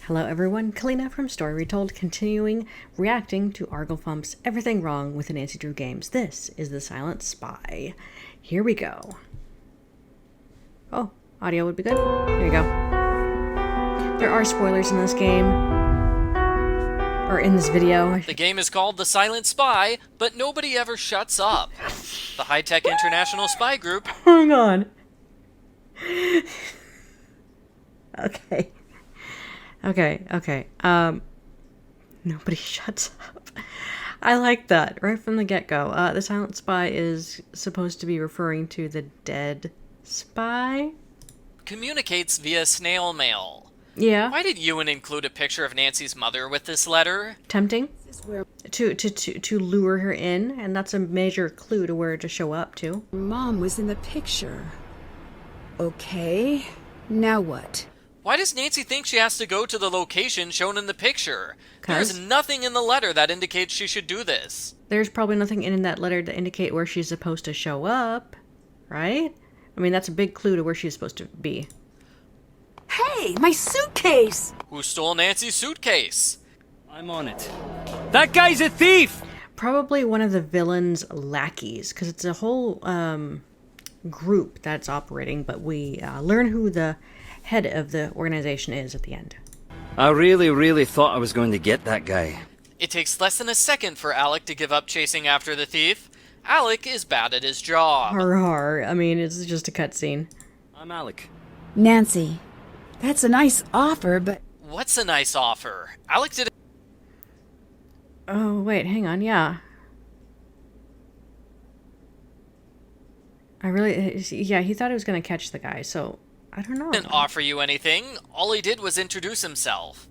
Hello everyone, Calina from StoryRetold, continuing reacting to Arglefumph's Everything Wrong with the Nancy Drew Games. This is The Silent Spy. Here we go. Oh, audio would be good. Here we go. There are spoilers in this game. Or in this video. The game is called The Silent Spy, but nobody ever shuts up. The high-tech international spy group... Hang on. Okay. Nobody shuts up. I like that, right from the get-go. The Silent Spy is supposed to be referring to the dead spy? communicates via snail mail. Yeah. Why did Ewan include a picture of Nancy's mother with this letter? Tempting. To lure her in, and that's a major clue to where to show up to. Mom was in the picture. Okay, now what? Why does Nancy think she has to go to the location shown in the picture? 'Cause There's nothing in the letter that indicates she should do this. There's probably nothing in that letter to indicate where she's supposed to show up, right? I mean, that's a big clue to where she's supposed to be. Hey, my suitcase! Who stole Nancy's suitcase? I'm on it. That guy's a thief! Probably one of the villain's lackeys, because it's a whole group that's operating, but we learn who the head of the organization is at the end. I really thought I was going to get that guy. It takes less than a second for Alec to give up chasing after the thief. Alec is bad at his job. Har. I mean, it's just a cutscene. I'm Alec. Nancy, that's a nice offer, but... What's a nice offer? Alec did... Oh, wait, hang on, yeah. Yeah, he thought he was going to catch the guy, so I don't know. Didn't offer you anything. All he did was introduce himself.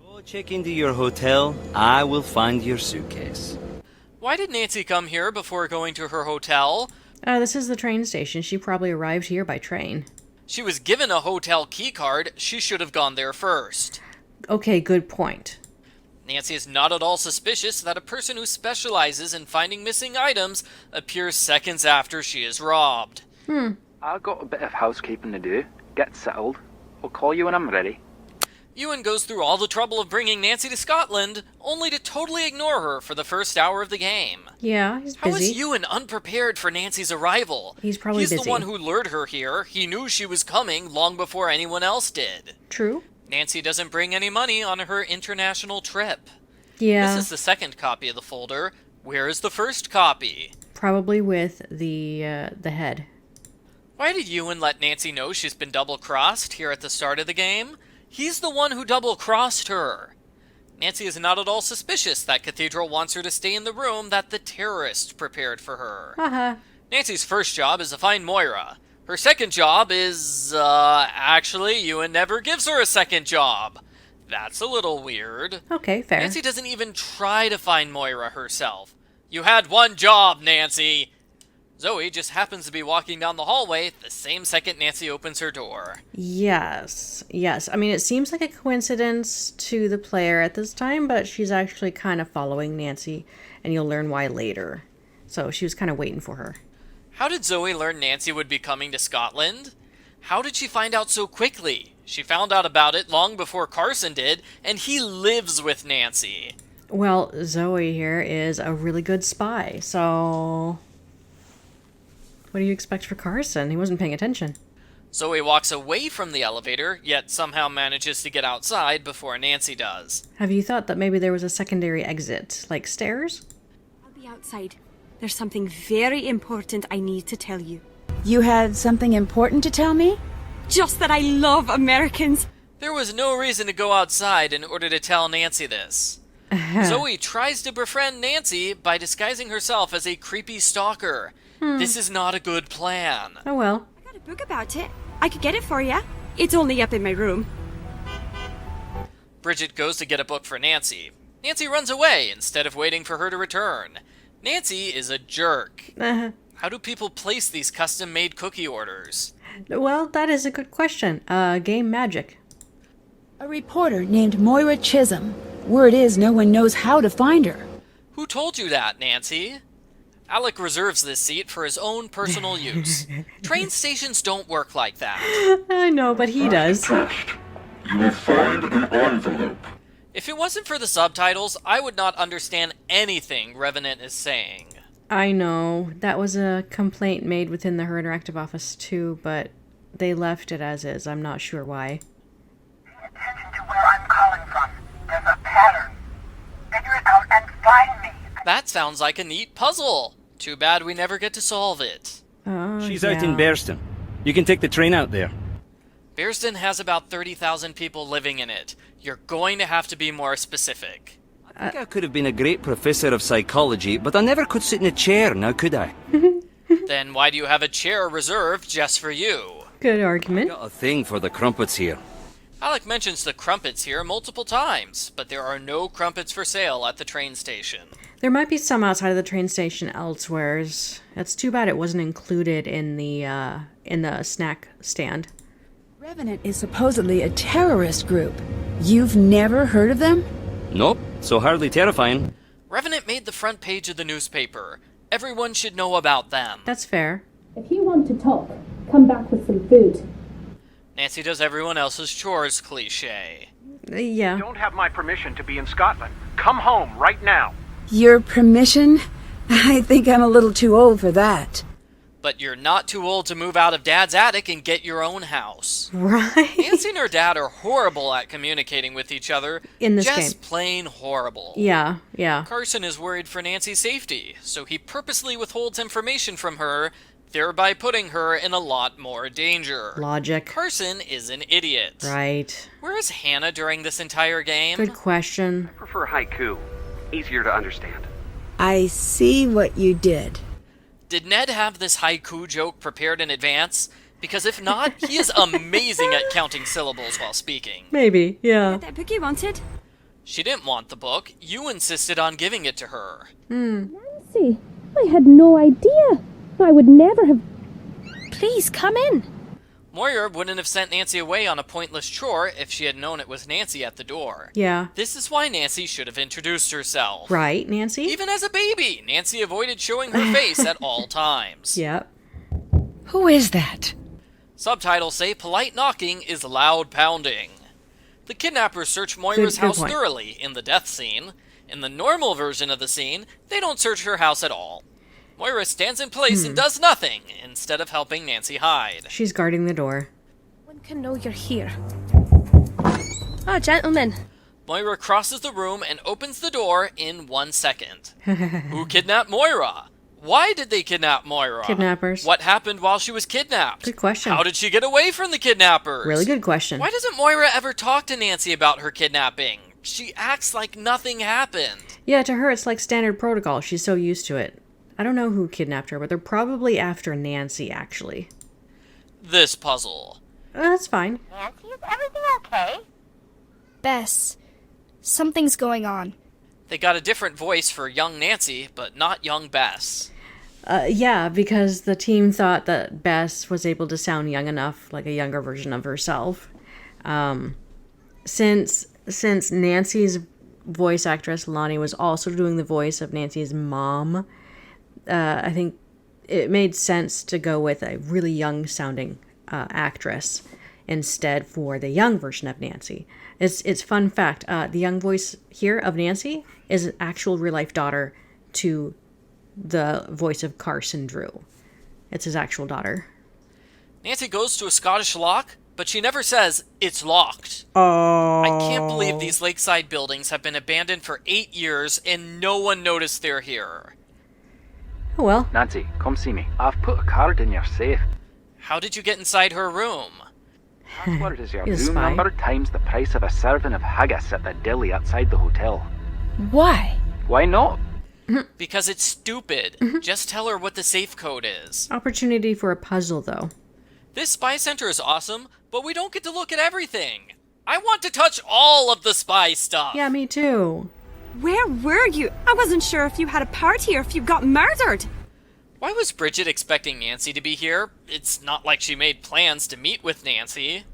Go check into your hotel. I will find your suitcase. Why did Nancy come here before going to her hotel? This is the train station. She probably arrived here by train. She was given a hotel keycard. She should have gone there first. Okay, good point. Nancy is not at all suspicious that a person who specializes in finding missing items appears seconds after she is robbed. I've got a bit of housekeeping to do. Get settled. I'll call you when I'm ready. Ewan goes through all the trouble of bringing Nancy to Scotland, only to totally ignore her for the first hour of the game. Yeah, he's busy. How is Ewan unprepared for Nancy's arrival? He's probably busy. He's the one who lured her here. He knew she was coming long before anyone else did. True. Nancy doesn't bring any money on her international trip. Yeah. This is the second copy of the folder. Where is the first copy? Probably with the head. Why did Ewan let Nancy know she's been double-crossed here at the start of the game? He's the one who double-crossed her. Nancy is not at all suspicious that Cathedral wants her to stay in the room that the terrorists prepared for her. Haha. Nancy's first job is to find Moira. Her second job is, actually, Ewan never gives her a second job. That's a little weird. Okay, fair. Nancy doesn't even try to find Moira herself. You had one job, Nancy! Zoe just happens to be walking down the hallway the same second Nancy opens her door. Yes. I mean, it seems like a coincidence to the player at this time, but she's actually kind of following Nancy, and you'll learn why later. So she was kind of waiting for her. How did Zoe learn Nancy would be coming to Scotland? How did she find out so quickly? She found out about it long before Carson did, and he lives with Nancy. Well, Zoe here is a really good spy, so... What do you expect for Carson? He wasn't paying attention. Zoe walks away from the elevator, yet somehow manages to get outside before Nancy does. Have you thought that maybe there was a secondary exit, like stairs? I'll be outside. There's something very important I need to tell you. You had something important to tell me? Just that I love Americans. There was no reason to go outside in order to tell Nancy this. Zoe tries to befriend Nancy by disguising herself as a creepy stalker. This is not a good plan. Oh well. I got a book about it. I could get it for you. It's only up in my room. Bridget goes to get a book for Nancy. Nancy runs away instead of waiting for her to return. Nancy is a jerk. How do people place these custom-made cookie orders? Well, that is a good question. Game magic. A reporter named Moira Chisholm. Word is no one knows how to find her. Who told you that, Nancy? Alec reserves this seat for his own personal use. Train stations don't work like that. I know, but he does. You will find an envelope. If it wasn't for the subtitles, I would not understand anything Revenant is saying. I know. That was a complaint made within the Her Interactive office too, but they left it as is. I'm not sure why. Pay attention to where I'm calling from. There's a pattern. Figure it out and find me. That sounds like a neat puzzle. Too bad we never get to solve it. She's out in Bearston. You can take the train out there. Bearston has about 30,000 people living in it. You're going to have to be more specific. I think I could have been a great professor of psychology, but I never could sit in a chair, now could I? Then why do you have a chair reserved just for you? Good argument. Got a thing for the crumpets here. Alec mentions the crumpets here multiple times, but there are no crumpets for sale at the train station. There might be some outside of the train station elsewhere. It's too bad it wasn't included in the snack stand. Revenant is supposedly a terrorist group. You've never heard of them? Nope, so hardly terrifying. Revenant made the front page of the newspaper. Everyone should know about them. That's fair. If you want to talk, come back with some food. Nancy does everyone else's chores cliché. Yeah. You don't have my permission to be in Scotland. Come home right now. Your permission? I think I'm a little too old for that. But you're not too old to move out of Dad's attic and get your own house. Right? Nancy and her dad are horrible at communicating with each other. In this Just game. plain horrible. Yeah. Carson is worried for Nancy's safety, so he purposely withholds information from her, thereby putting her in a lot more danger. Logic. Carson is an idiot. Right. Where is Hannah during this entire game? Good question. I prefer haiku. Easier to understand. I see what you did. Did Ned have this haiku joke prepared in advance? Because if not, he is amazing at counting syllables while speaking. Maybe, yeah. That book you wanted? She didn't want the book. You insisted on giving it to her. Nancy, I had no idea. I would never have... Please, come in. Moira wouldn't have sent Nancy away on a pointless chore if she had known it was Nancy at the door. Yeah. This is why Nancy should have introduced herself. Right, Nancy? Even as a baby, Nancy avoided showing her face at all times. Yep. Who is that? Subtitles say polite knocking is loud pounding. The kidnappers search Moira's Good house point. thoroughly in the death scene. In the normal version of the scene, they don't search her house at all. Moira stands in place and does nothing, instead of helping Nancy hide. She's guarding the door. One can know you're here. Ah, gentlemen. Moira crosses the room and opens the door in 1 second. Who kidnapped Moira? Why did they kidnap Moira? Kidnappers. What happened while she was kidnapped? Good question. How did she get away from the kidnappers? Really good question. Why doesn't Moira ever talk to Nancy about her kidnapping? She acts like nothing happened. Yeah, to her it's like standard protocol. She's so used to it. I don't know who kidnapped her, but they're probably after Nancy, actually. This puzzle. That's fine. Nancy, is everything okay? Bess, something's going on. They got a different voice for young Nancy, but not young Bess. Yeah, because the team thought that Bess was able to sound young enough, like a younger version of herself. Since Nancy's voice actress, Lonnie, was also doing the voice of Nancy's mom, I think it made sense to go with a really young sounding actress instead for the young version of Nancy. It's fun fact, the young voice here of Nancy is an actual real life daughter to the voice of Carson Drew. It's his actual daughter. Nancy goes to a Scottish lock, but she never says, "It's locked." Oh. I can't believe these lakeside buildings have been abandoned for 8 years and no one noticed they're here. Oh well. Nancy, come see me. I've put a card in your safe. How did you get inside her room? Password is your He's a room spy. number times the price of a serving of haggis at the deli outside the hotel. Why? Why not? Because it's stupid. Just tell her what the safe code is. Opportunity for a puzzle, though. This spy center is awesome, but we don't get to look at everything. I want to touch all of the spy stuff. Yeah, me too. Where were you? I wasn't sure if you had a party or if you got murdered. Why was Bridget expecting Nancy to be here? It's not like she made plans to meet with Nancy.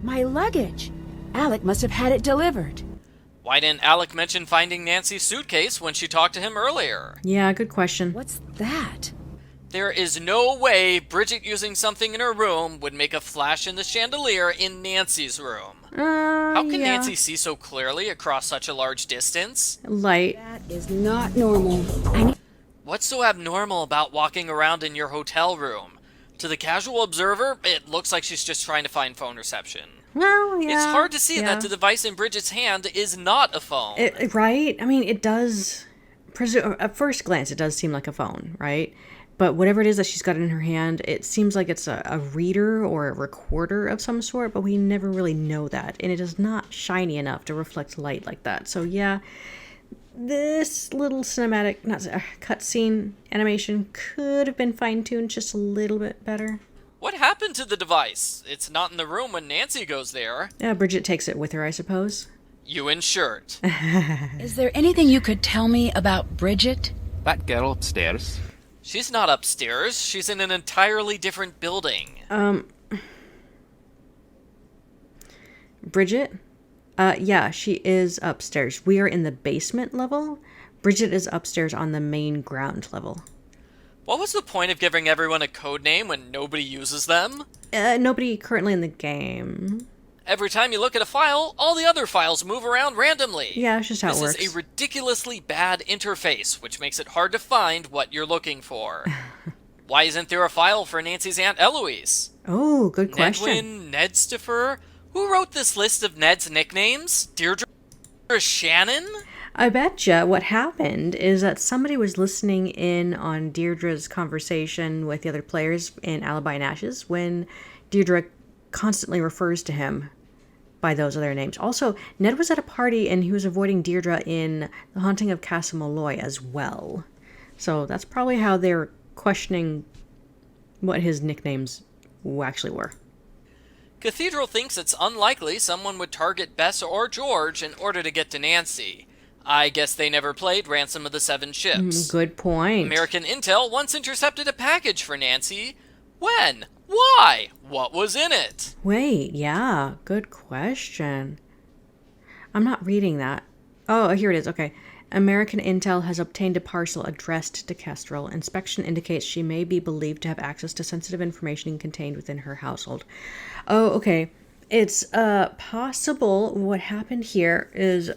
My luggage. Alec must have had it delivered. Why didn't Alec mention finding Nancy's suitcase when she talked to him earlier? Yeah, good question. What's that? There is no way Bridget using something in her room would make a flash in the chandelier in Nancy's room. How can Nancy see so clearly across such a large distance? Light. That is not normal. What's so abnormal about walking around in your hotel room? To the casual observer, it looks like she's just trying to find phone reception. Well, yeah. It's hard to see that the device in Bridget's hand is not a phone. Right? I mean, it does... At first glance, it does seem like a phone, right? But whatever it is that she's got in her hand, it seems like it's a reader or a recorder of some sort, but we never really know that. And it is not shiny enough to reflect light like that. So yeah, this little cinematic, cutscene animation could have been fine-tuned just a little bit better. What happened to the device? It's not in the room when Nancy goes there. Yeah, Bridget takes it with her, I suppose. You in shirt. Is there anything you could tell me about Bridget? That girl upstairs. She's not upstairs. She's in an entirely different building. Bridget? Yeah, she is upstairs. We are in the basement level. Bridget is upstairs on the main ground level. What was the point of giving everyone a code name when nobody uses them? Nobody currently in the game. Every time you look at a file, all the other files move around randomly. Yeah, it's just how it works. This is a ridiculously bad interface, which makes it hard to find what you're looking for. Why isn't there a file for Nancy's Aunt Eloise? Oh, good question. Nedwin, Nedstifer? Who wrote this list of Ned's nicknames? Deirdre Shannon? I betcha what happened is that somebody was listening in on Deirdre's conversation with the other players in Alibi and Ashes when Deirdre constantly refers to him by those other names. Also, Ned was at a party and he was avoiding Deirdre in The Haunting of Casa Malloy as well. So that's probably how they're questioning what his nicknames actually were. Cathedral thinks it's unlikely someone would target Bess or George in order to get to Nancy. I guess they never played Ransom of the Seven Ships. Good point. American Intel once intercepted a package for Nancy. When? Why? What was in it? Wait, yeah, good question. I'm not reading that. Oh, here it is. Okay. American Intel has obtained a parcel addressed to Kestrel. Inspection indicates she may be believed to have access to sensitive information contained within her household. Oh, okay. It's possible what happened here is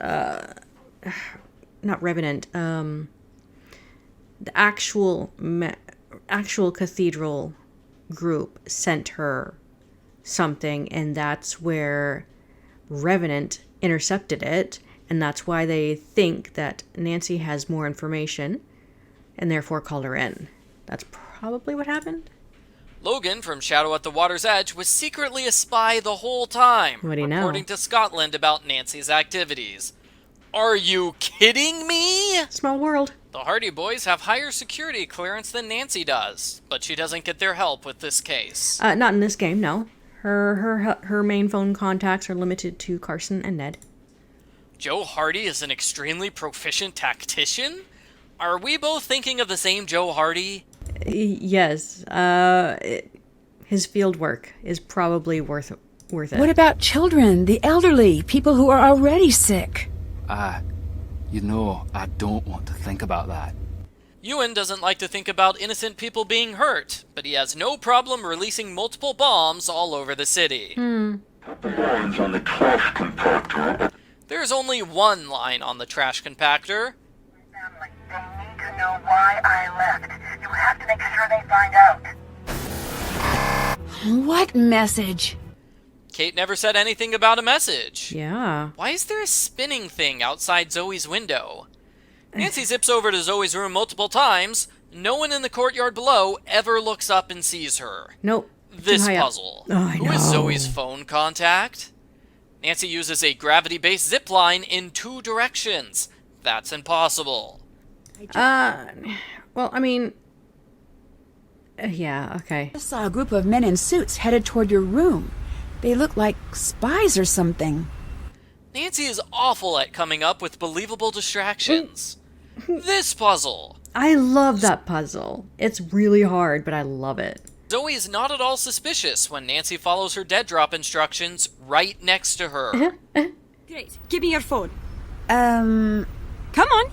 not Revenant. The actual Cathedral group sent her something, and that's where Revenant intercepted it, and that's why they think that Nancy has more information and therefore called her in. That's probably what happened. Logan from Shadow at the Water's Edge was secretly a spy the whole time, what do you know? Reporting to Scotland about Nancy's activities. Are you kidding me? Small world. The Hardy Boys have higher security clearance than Nancy does, but she doesn't get their help with this case. Not in this game, no. Her main phone contacts are limited to Carson and Ned. Joe Hardy is an extremely proficient tactician? Are we both thinking of the same Joe Hardy? Yes. His field work is probably worth it. What about children, the elderly, people who are already sick? I don't want to think about that. Ewan doesn't like to think about innocent people being hurt, but he has no problem releasing multiple bombs all over the city. Put the lines on the trash compactor. There's only one line on the trash compactor. Family, they need to know why I left. You have to make sure they find out. What message? Kate never said anything about a message. Yeah. Why is there a spinning thing outside Zoe's window? Nancy zips over to Zoe's room multiple times. No one in the courtyard below ever looks up and sees her. Nope. This puzzle. Oh, I know. Who is Zoe's phone contact? Nancy uses a gravity-based zip line in 2 directions. That's impossible. Well, I mean... yeah, okay. I saw a group of men in suits headed toward your room. They look like spies or something. Nancy is awful at coming up with believable distractions. This puzzle. I love that puzzle. It's really hard, but I love it. Zoe is not at all suspicious when Nancy follows her dead drop instructions right next to her. Great. Give me your phone. Come on.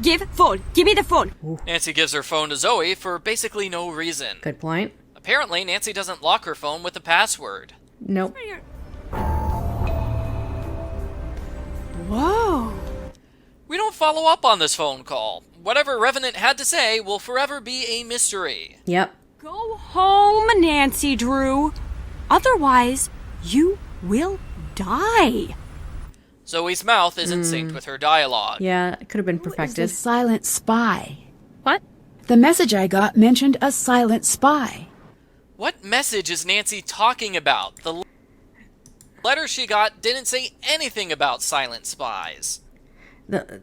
Give phone. Give me the phone. Nancy gives her phone to Zoe for basically no reason. Good point. Apparently, Nancy doesn't lock her phone with a password. Nope. Whoa. We don't follow up on this phone call. Whatever Revenant had to say will forever be a mystery. Yep. Go home, Nancy Drew. Otherwise, you will die. Zoe's mouth isn't synced with her dialogue. Yeah, it could have been Who is perfected. the silent spy? What? The message I got mentioned a silent spy. What message is Nancy talking about? The letter she got didn't say anything about silent spies.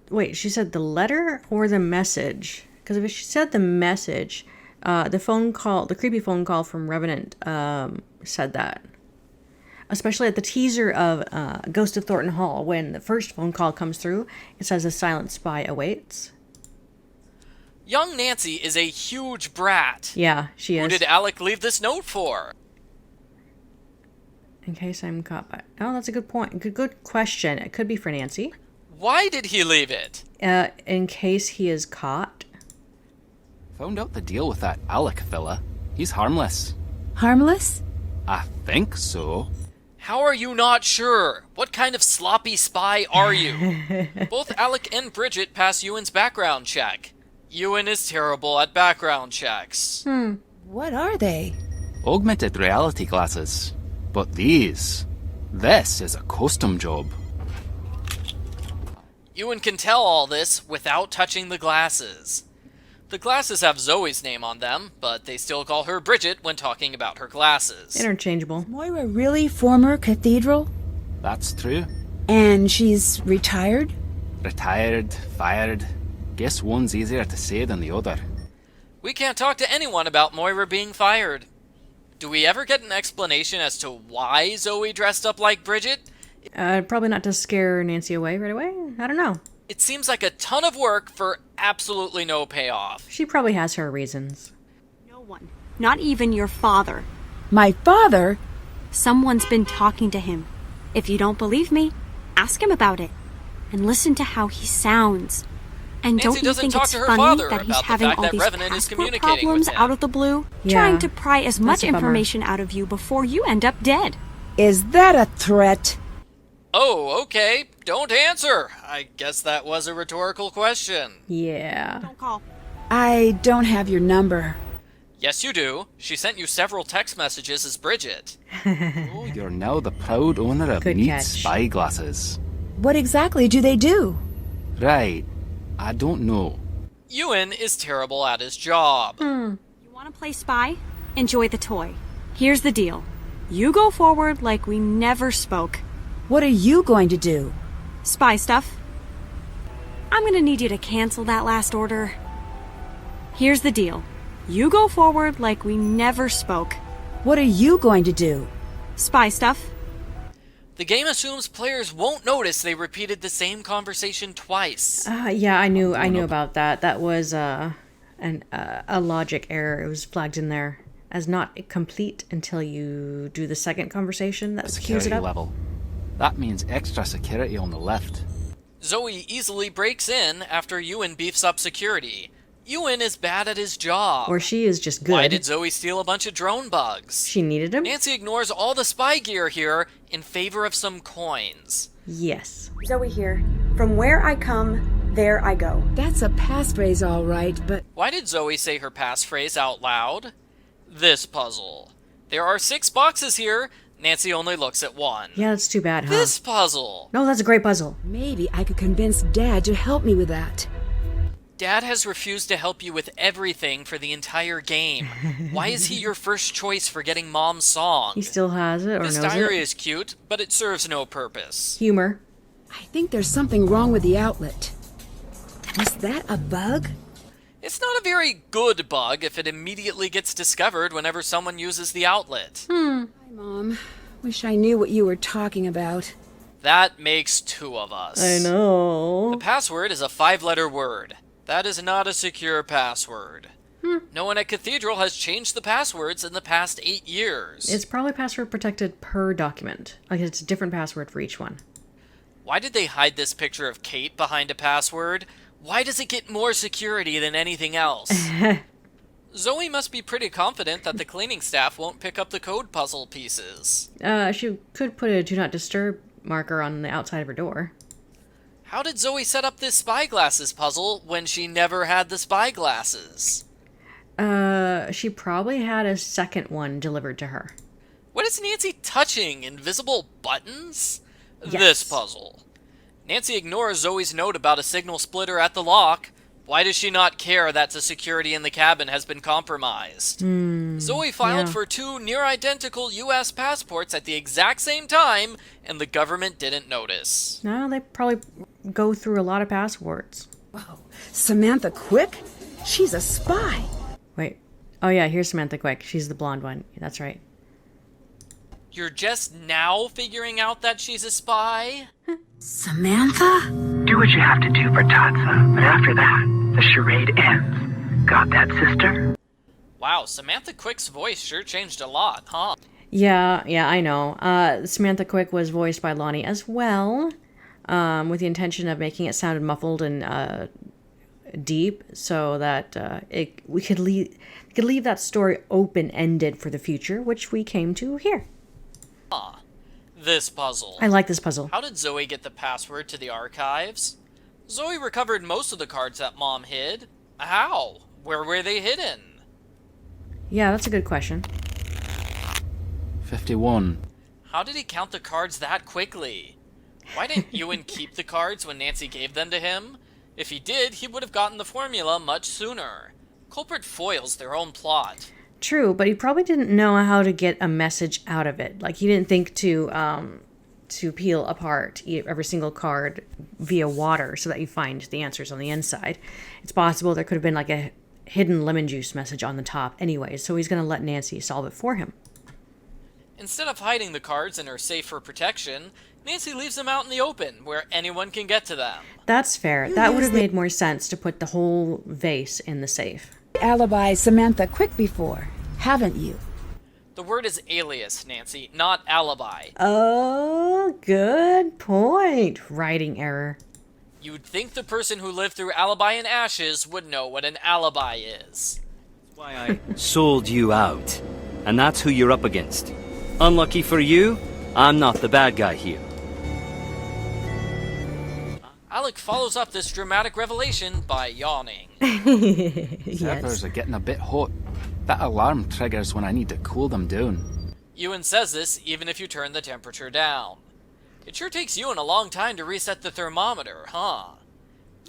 Wait, she said the letter or the message? Because if she said the message, the creepy phone call from Revenant said that. Especially at the teaser of Ghost of Thornton Hall, when the first phone call comes through, it says a silent spy awaits. Young Nancy is a huge brat. Yeah, she is. Who did Alec leave this note for? In case I'm caught by... Oh, that's a good point. Good question. It could be for Nancy. Why did he leave it? In case he is caught. Found out the deal with that Alec fella. He's harmless. Harmless? I think so. How are you not sure? What kind of sloppy spy are you? Both Alec and Bridget pass Ewan's background check. Ewan is terrible at background checks. What are they? Augmented reality glasses. But this is a custom job. Ewan can tell all this without touching the glasses. The glasses have Zoe's name on them, but they still call her Bridget when talking about her glasses. Interchangeable. Moira really former cathedral? That's true. And she's retired? Retired, fired. Guess one's easier to say than the other. We can't talk to anyone about Moira being fired. Do we ever get an explanation as to why Zoe dressed up like Bridget? Probably not to scare Nancy away right away. I don't know. It seems like a ton of work for absolutely no payoff. She probably has her reasons. No one. Not even your father. My father? Someone's been talking to him. If you don't believe me, ask him about it. And listen to how he sounds. And Nancy don't you doesn't think talk it's to her funny father that he's about the having fact all that these Revenant is passport communicating problems with him. out of the blue? Yeah, Trying to pry as much that's a bummer. information out of you before you end up dead. Is that a threat? Oh, okay. Don't answer. I guess that was a rhetorical question. Yeah. Don't call. I don't have your number. Yes, you do. She sent you several text messages as Bridget. Oh, you're now the proud owner of Good neat catch. spy glasses. What exactly do they do? Right. I don't know. Ewan is terrible at his job. You want to play spy? Enjoy the toy. Here's the deal. You go forward like we never spoke. What are you going to do? Spy stuff. I'm gonna need you to cancel that last order. Here's the deal. You go forward like we never spoke. What are you going to do? Spy stuff. The game assumes players won't notice they repeated the same conversation twice. Yeah, I knew about that. That was a logic error. It was flagged in there as not complete until you do the second conversation that queues it Security up. level. That means extra security on the lift. Zoe easily breaks in after Ewan beefs up security. Ewan is bad at his job. Or she is just good. Why did Zoe steal a bunch of drone bugs? She needed him? Nancy ignores all the spy gear here in favor of some coins. Yes. Zoe here. From where I come, there I go. That's a passphrase, all right, but... Why did Zoe say her passphrase out loud? This puzzle. There are 6 boxes here. Nancy only looks at one. Yeah, that's too bad, huh? This puzzle. No, that's a great puzzle. Maybe I could convince Dad to help me with that. Dad has refused to help you with everything for the entire game. Why is he your first choice for getting Mom's song? He still has it or This knows diary it. is cute, but it serves no purpose. Humor. I think there's something wrong with the outlet. Was that a bug? It's not a very good bug if it immediately gets discovered whenever someone uses the outlet. Hi, Mom. Wish I knew what you were talking about. That makes 2 of us. I know. The password is a 5-letter word. That is not a secure password. No one at Cathedral has changed the passwords in the past 8 years. It's probably password protected per document. Like, it's a different password for each one. Why did they hide this picture of Kate behind a password? Why does it get more security than anything else? Zoe must be pretty confident that the cleaning staff won't pick up the code puzzle pieces. She could put a do not disturb marker on the outside of her door. How did Zoe set up this spyglasses puzzle when she never had the spyglasses? She probably had a second one delivered to her. What is Nancy touching? Invisible buttons? Yes. This puzzle. Nancy ignores Zoe's note about a signal splitter at the lock. Why does she not care that the security in the cabin has been compromised? Zoe filed for 2 near-identical U.S. passports at the exact same time, and the government didn't notice. No, they probably go through a lot of passports. Whoa. Samantha Quick? She's a spy. Wait. Oh yeah, here's Samantha Quick. She's the blonde one. That's right. You're just now figuring out that she's a spy? Samantha? Do what you have to do for Tatsa, but after that, the charade ends. Got that, sister? Wow, Samantha Quick's voice sure changed a lot, huh? Yeah, I know. Samantha Quick was voiced by Lonnie as well, with the intention of making it sound muffled and deep, so that we could leave that story open-ended for the future, which we came to here. This puzzle. I like this puzzle. How did Zoe get the password to the archives? Zoe recovered most of the cards that Mom hid. How? Where were they hidden? Yeah, that's a good question. 51. How did he count the cards that quickly? Why didn't Ewan keep the cards when Nancy gave them to him? If he did, he would have gotten the formula much sooner. Culprit foils their own plot. True, but he probably didn't know how to get a message out of it. Like, he didn't think to peel apart every single card via water so that you find the answers on the inside. It's possible there could have been like a hidden lemon juice message on the top anyway, so he's going to let Nancy solve it for him. Instead of hiding the cards in her safe for protection, Nancy leaves them out in the open, where anyone can get to them. That's fair. That would have made more sense to put the whole vase in the safe. Alibi Samantha Quick before, haven't you? The word is alias, Nancy, not alibi. Oh, good point. Writing error. You'd think the person who lived through Alibi and Ashes would know what an alibi is. That's why I sold you out. And that's who you're up against. Unlucky for you, I'm not the bad guy here. Alec follows up this dramatic revelation by yawning. Servers are getting a bit hot. That alarm triggers when I need to cool them down. Ewan says this even if you turn the temperature down. It sure takes Ewan a long time to reset the thermometer, huh?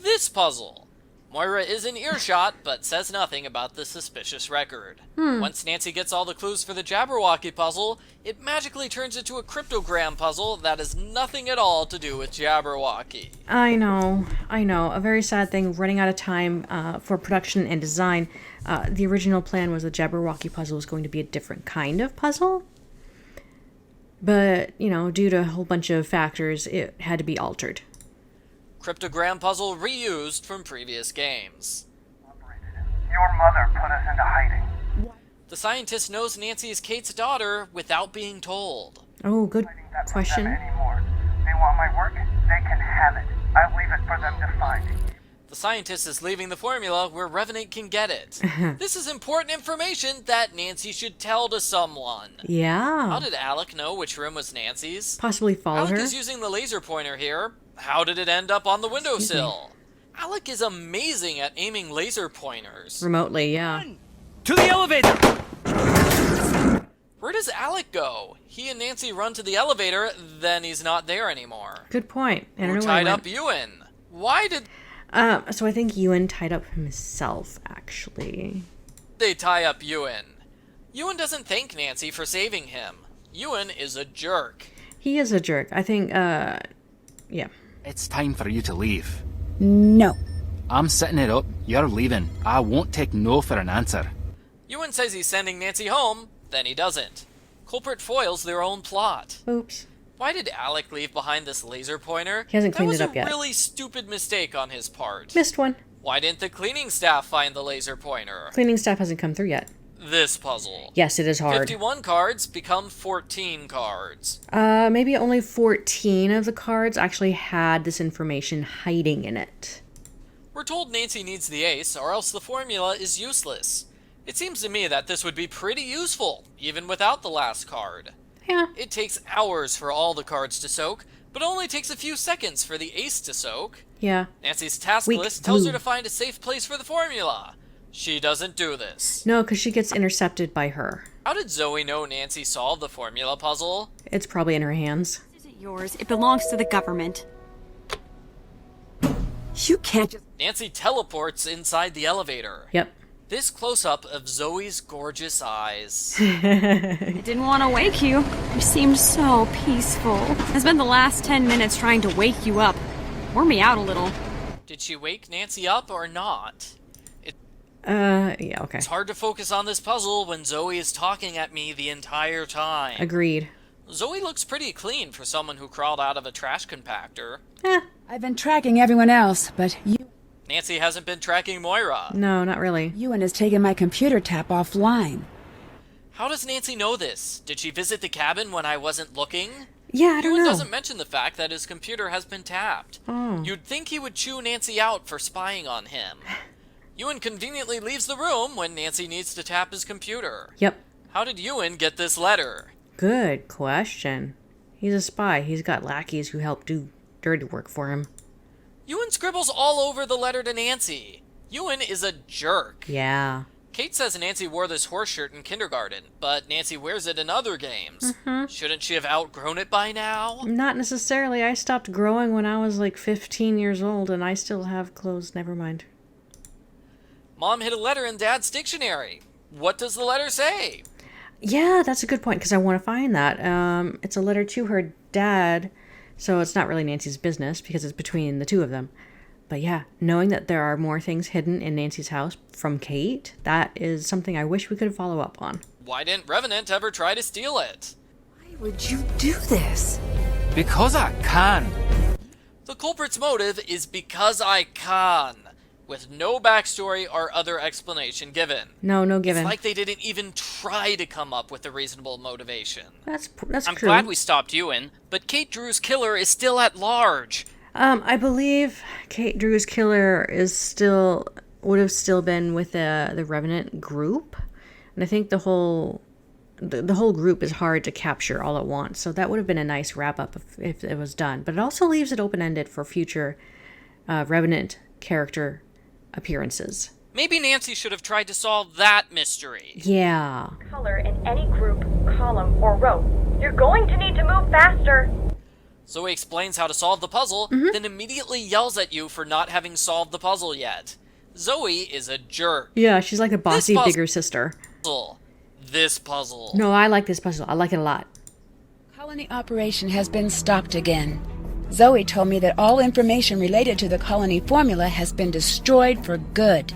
This puzzle. Moira is in earshot, but says nothing about the suspicious record. Once Nancy gets all the clues for the Jabberwocky puzzle, it magically turns into a cryptogram puzzle that has nothing at all to do with Jabberwocky. I know. A very sad thing, running out of time for production and design. The original plan was the Jabberwocky puzzle was going to be a different kind of puzzle. But, due to a whole bunch of factors, it had to be altered. Cryptogram puzzle reused from previous games. Your mother put us into hiding. The scientist knows Nancy is Kate's daughter without being told. Oh, good question. Anymore. They want my work, they can have it. I'll leave it for them to find. The scientist is leaving the formula where Revenant can get it. This is important information that Nancy should tell to someone. Yeah. How did Alec know which room was Nancy's? Possibly follow her. Alec is using the laser pointer here. How did it end up on the windowsill? Alec is amazing at aiming laser pointers. Remotely, yeah. To the elevator! Where does Alec go? He and Nancy run to the elevator, then he's not there anymore. Good point. I don't Who know tied up Ewan? Why did... So I think Ewan tied up himself, actually. They tie up Ewan. Ewan doesn't thank Nancy for saving him. Ewan is a jerk. He is a jerk. I think, yeah. It's time for you to leave. No. I'm setting it up. You're leaving. I won't take no for an answer. Ewan says he's sending Nancy home, then he doesn't. Culprit foils their own plot. Oops. Why did Alec leave behind this laser pointer? He hasn't cleaned it up yet. That was a really stupid mistake on his part. Missed one. Why didn't the cleaning staff find the laser pointer? Cleaning staff hasn't come through yet. This puzzle. Yes, it is hard. 51 cards become 14 cards. Maybe only 14 of the cards actually had this information hiding in it. We're told Nancy needs the ace, or else the formula is useless. It seems to me that this would be pretty useful, even without the last card. Yeah. It takes hours for all the cards to soak, but only takes a few seconds for the ace to soak. Yeah. Nancy's task list tells her to find a safe place for the formula. She doesn't do this. No, because she gets intercepted by her. How did Zoe know Nancy solved the formula puzzle? It's probably in her hands. This isn't yours. It belongs to the government. You can't just... Nancy teleports inside the elevator. Yep. This close-up of Zoe's gorgeous eyes. I didn't want to wake you. You seemed so peaceful. I spent the last 10 minutes trying to wake you up. Wore me out a little. Did she wake Nancy up or not? Yeah, okay. It's hard to focus on this puzzle when Zoe is talking at me the entire time. Agreed. Zoe looks pretty clean for someone who crawled out of a trash compactor. I've been tracking everyone else, but Nancy hasn't been tracking Moira. No, not really. Ewan has taken my computer tap offline. How does Nancy know this? Did she visit the cabin when I wasn't looking? Yeah, I don't Ewan know. doesn't mention the fact that his computer has been tapped. Oh. You'd think he would chew Nancy out for spying on him. Ewan conveniently leaves the room when Nancy needs to tap his computer. Yep. How did Ewan get this letter? Good question. He's a spy. He's got lackeys who help do dirty work for him. Ewan scribbles all over the letter to Nancy. Ewan is a jerk. Yeah. Kate says Nancy wore this horse shirt in kindergarten, but Nancy wears it in other games. Shouldn't she have outgrown it by now? Not necessarily. I stopped growing when I was like 15 years old, and I still have clothes. Never mind. Mom hid a letter in Dad's dictionary. What does the letter say? Yeah, that's a good point, because I want to find that. It's a letter to her dad, so it's not really Nancy's business, because it's between the two of them. But yeah, knowing that there are more things hidden in Nancy's house from Kate, that is something I wish we could follow up on. Why didn't Revenant ever try to steal it? Why would you do this? Because I can. The culprit's motive is because I can, with no backstory or other explanation given. No given. It's like they didn't even try to come up with a reasonable motivation. That's I'm true. glad we stopped Ewan, but Kate Drew's killer is still at large. I believe Kate Drew's killer would have still been with the Revenant group, and I think the whole group is hard to capture all at once. So that would have been a nice wrap up if it was done. But it also leaves it open ended for future Revenant character appearances. Maybe Nancy should have tried to solve that mystery. Yeah. Color in any group, column, or row. You're going to need to move faster. Zoe explains how to solve the puzzle, then immediately yells at you for not having solved the puzzle yet. Zoe is a jerk. Yeah, she's like a bossy bigger sister. This puzzle. No, I like this puzzle. I like it a lot. Colony operation has been stopped again. Zoe told me that all information related to the colony formula has been destroyed for good.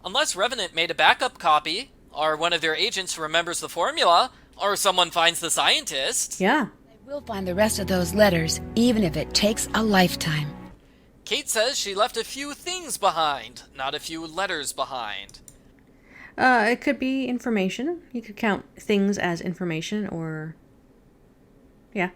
Unless Revenant made a backup copy, or one of their agents remembers the formula, or someone finds the scientist. Yeah. We'll find the rest of those letters, even if it takes a lifetime. Kate says she left a few things behind, not a few letters behind. It could be information. You could count things as information, or... Yeah.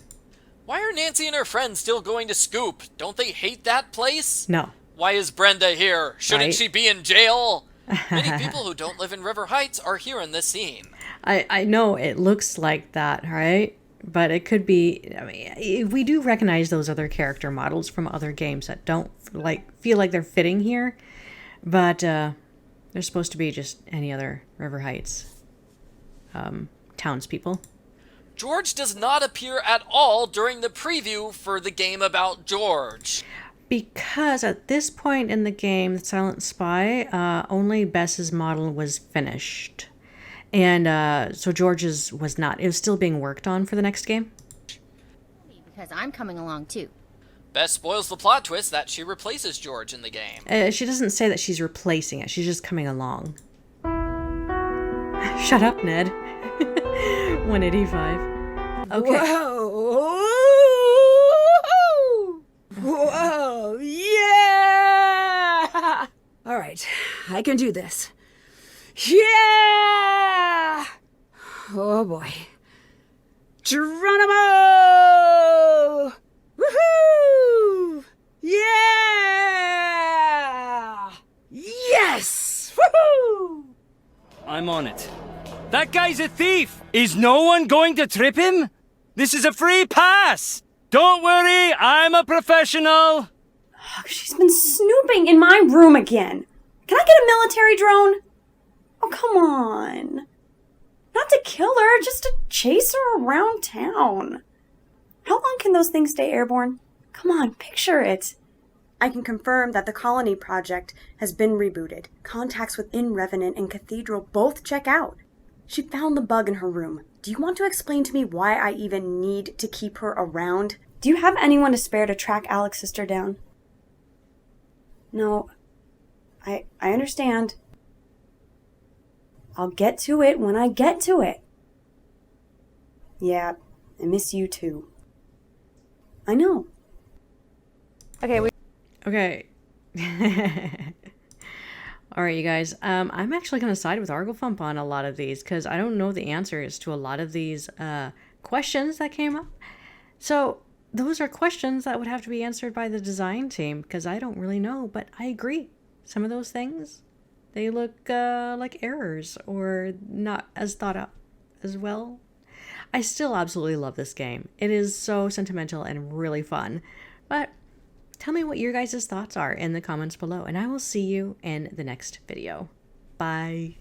Why are Nancy and her friends still going to Scoop? Don't they hate that place? No. Why is Brenda here? Shouldn't Right. she be in jail? Many people who don't live in River Heights are here in this scene. I know it looks like that, right? But it could be, I mean, we do recognize those other character models from other games that don't feel like they're fitting here. But they're supposed to be just any other River Heights townspeople. George does not appear at all during the preview for the game about George. Because at this point in the game, The Silent Spy, only Bess's model was finished. And so George's was not. It was still being worked on for the next game. Because I'm coming along too. Bess spoils the plot twist that she replaces George in the game. She doesn't say that she's replacing it. She's just coming along. Shut up, Ned. 185. Okay. Whoa! Whoa! Yeah! All right, I can do this. Yeah! Oh boy. Geronimo! Woohoo! Yeah! I'm on it. That guy's a thief! Is no one going to trip him? This is a free pass! Don't worry, I'm a professional! She's been snooping in my room again. Can I get a military drone? Oh, come on. Not to kill her, just to chase her around town. How long can those things stay airborne? Come on, picture it. I can confirm that the Colony Project has been rebooted. Contacts within Revenant and Cathedral both check out. She found the bug in her room. Do you want to explain to me why I even need to keep her around? Do you have anyone to spare to track Alex's sister down? No, I understand. I'll get to it when I get to it. Yeah, I miss you too. I know. Okay. All right, you guys. I'm actually going to side with Arglefumph on a lot of these because I don't know the answers to a lot of these questions that came up. So those are questions that would have to be answered by the design team because I don't really know, but I agree. Some of those things, they look like errors or not as thought up as well. I still absolutely love this game. It is so sentimental and really fun. But tell me what your guys' thoughts are in the comments below, and I will see you in the next video. Bye.